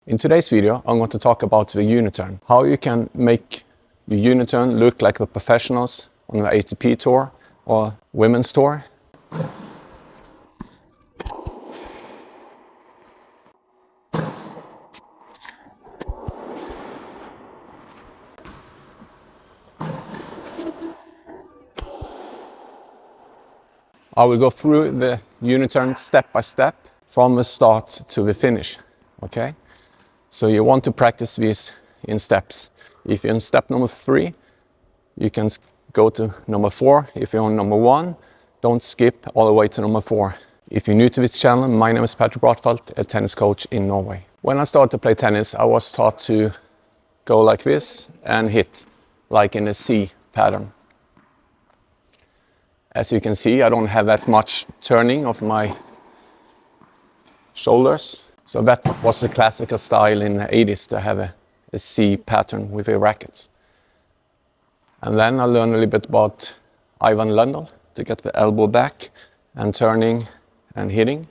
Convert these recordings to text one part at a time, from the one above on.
In today's video, I'm going to talk about the uniturn. How you can make your uniturn look like the professionals on the ATP tour or women's tour. I will go through the uniturn step by step from the start to the finish. Okay? So you want to practice this in steps. If you're in step number 3, you can go to number 4. If you're on number 1, don't skip all the way to number 4. If you're new to this channel, my name is Patrik Broddfelt, a tennis coach in Norway. When I started to play tennis, I was taught to go like this and hit like in a C pattern. As you can see, I don't have that much turning of my shoulders. So that was the classical style in the 80s, to have a C pattern with a racket. And then I learned a little bit about Ivan Lundell to get the elbow back and turning and hitting.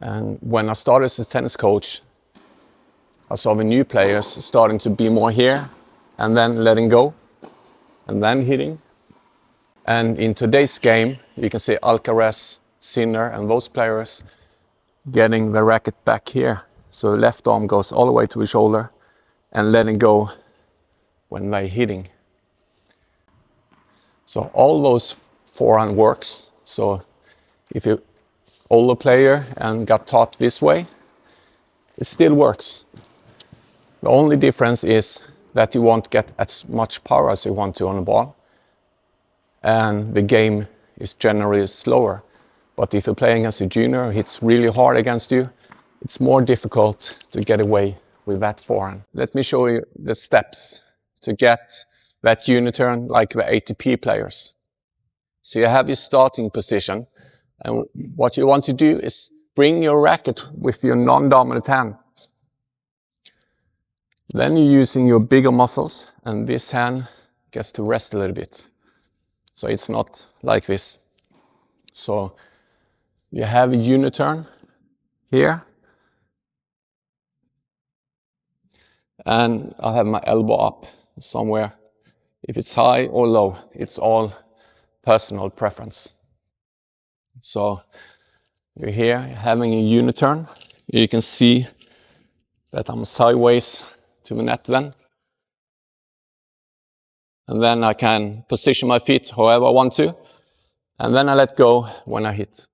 And when I started as a tennis coach, I saw the new players starting to be more here and then letting go and then hitting. And in today's game, you can see Alcaraz, Sinner and those players getting the racket back here. So the left arm goes all the way to the shoulder and letting go when they're hitting. So all those forehand works. So if you're older player and got taught this way, it still works. The only difference is that you won't get as much power as you want to on the ball. And the game is generally slower. But if you're playing as a junior who hits really hard against you, it's more difficult to get away with that forehand. Let me show you the steps to get that uniturn like the ATP players. So you have your starting position, and what you want to do is bring your racket with your non-dominant hand. Then you're using your bigger muscles, and this hand gets to rest a little bit. So it's not like this. So you have a uniturn here. And I have my elbow up somewhere. If it's high or low, it's all personal preference. So you're here having a uniturn. You can see that I'm sideways to the net then. And then I can position my feet however I want to. And then I let go when I hit.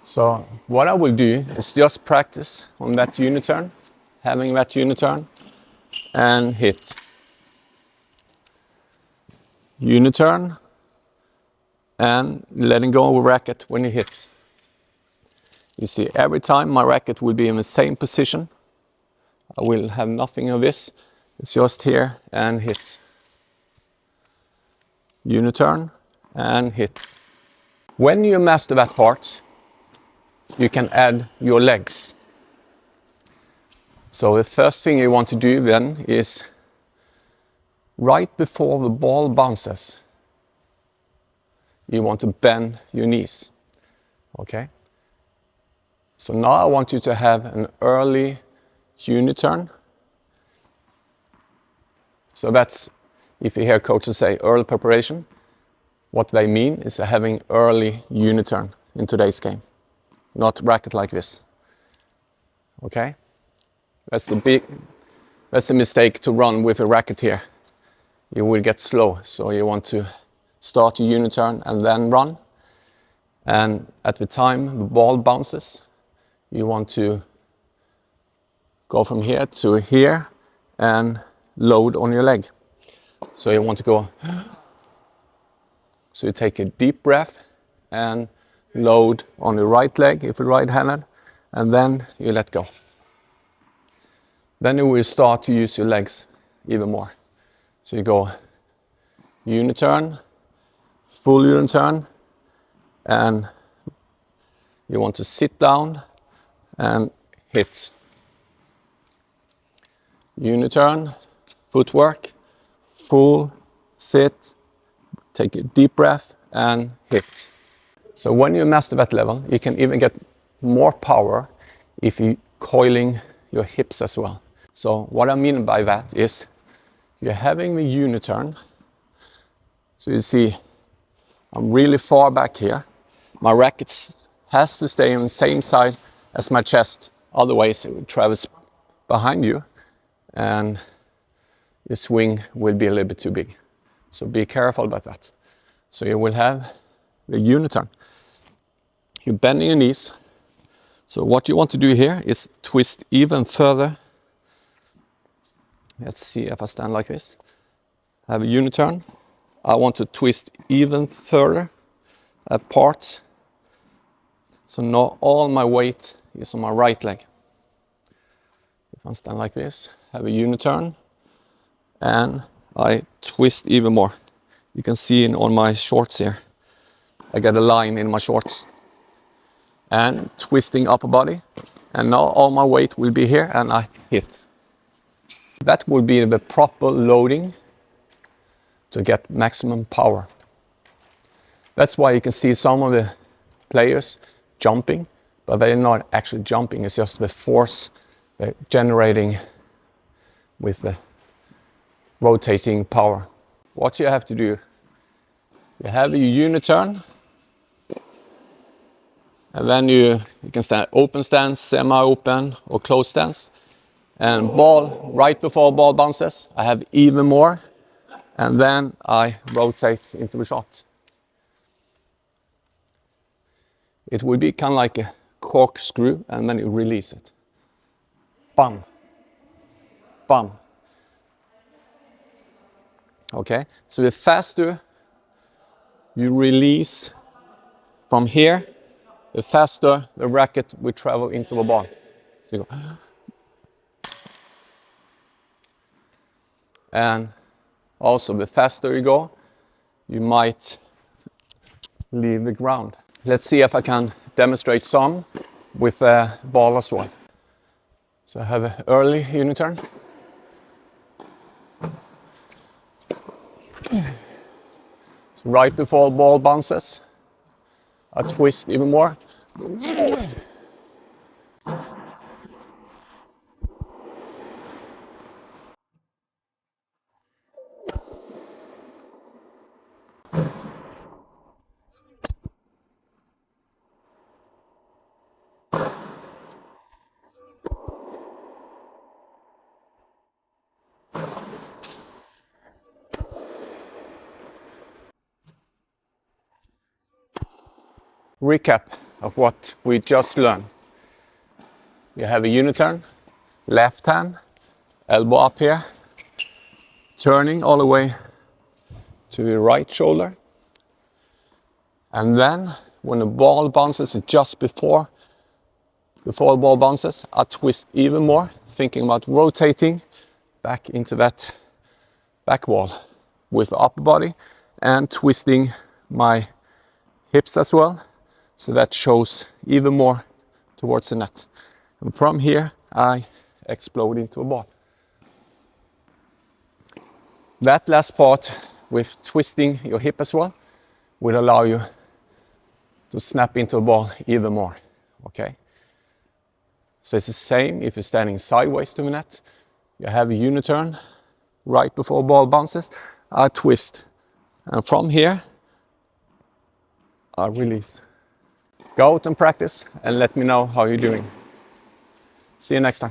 So what I will do is just practice on that uniturn, having that uniturn, and hit. Uniturn, and letting go of the racket when you hit. You see, every time my racket will be in the same position. I will have nothing of this. It's just here and hit. Uniturn and hit. When you master that part, you can add your legs. So the first thing you want to do then is right before the ball bounces, you want to bend your knees. Okay? So now I want you to have an early uniturn. So that's, if you hear coaches say early preparation, what they mean is having early uniturn in today's game. Not racket like this. Okay? That's a mistake to run with a racket here. You will get slow. So you want to start your uniturn and then run. And at the time the ball bounces, you want to go from here to here and load on your leg. So you want to go. So you take a deep breath and load on the right leg if you're right-handed, and then you let go. Then you will start to use your legs even more. So you go uniturn, full uniturn, and you want to sit down and hit. Uniturn, footwork, full, sit, take a deep breath and hit. So when you master that level, you can even get more power if you coiling your hips as well. So what I mean by that is you're having the uniturn. So you see I'm really far back here. My racket has to stay on the same side as my chest, otherwise it will traverse behind you and the swing will be a little bit too big. So be careful about that. So you will have the uniturn. You're bending your knees. So what you want to do here is twist even further. Let's see if I stand like this. Have a uniturn. I want to twist even further apart. So now all my weight is on my right leg. If I stand like this, have a uniturn, and I twist even more. You can see on my shorts here, I got a line in my shorts. And twisting upper body, and now all my weight will be here and I hit. That will be the proper loading to get maximum power. That's why you can see some of the players jumping, but they're not actually jumping, it's just the force they're generating with the rotating power. What you have to do, you have a uniturn, and then you can stand open stance, semi-open or closed stance. And ball, right before ball bounces, I have even more. And then I rotate into the shot. It will be kind of like a corkscrew, and then you release it. Bam. Bam. Okay, so the faster you release from here, the faster the racket will travel into the ball. So you go. And also the faster you go, you might leave the ground. Let's see if I can demonstrate some with a ball as well. So I have an early uniturn. So right before ball bounces, I twist even more. Recap of what we just learned. You have a uniturn, left hand, elbow up here, turning all the way to your right shoulder. And then when the ball bounces just before the ball bounces, I twist even more, thinking about rotating back into that back wall with the upper body and twisting my hips as well. So that shows even more towards the net. And from here, I explode into a ball. That last part with twisting your hip as well will allow you to snap into a ball even more, okay? So it's the same if you're standing sideways to the net. You have a uniturn right before ball bounces. I twist, and from here, I release. Go out and practice and let me know how you're doing. See you next time.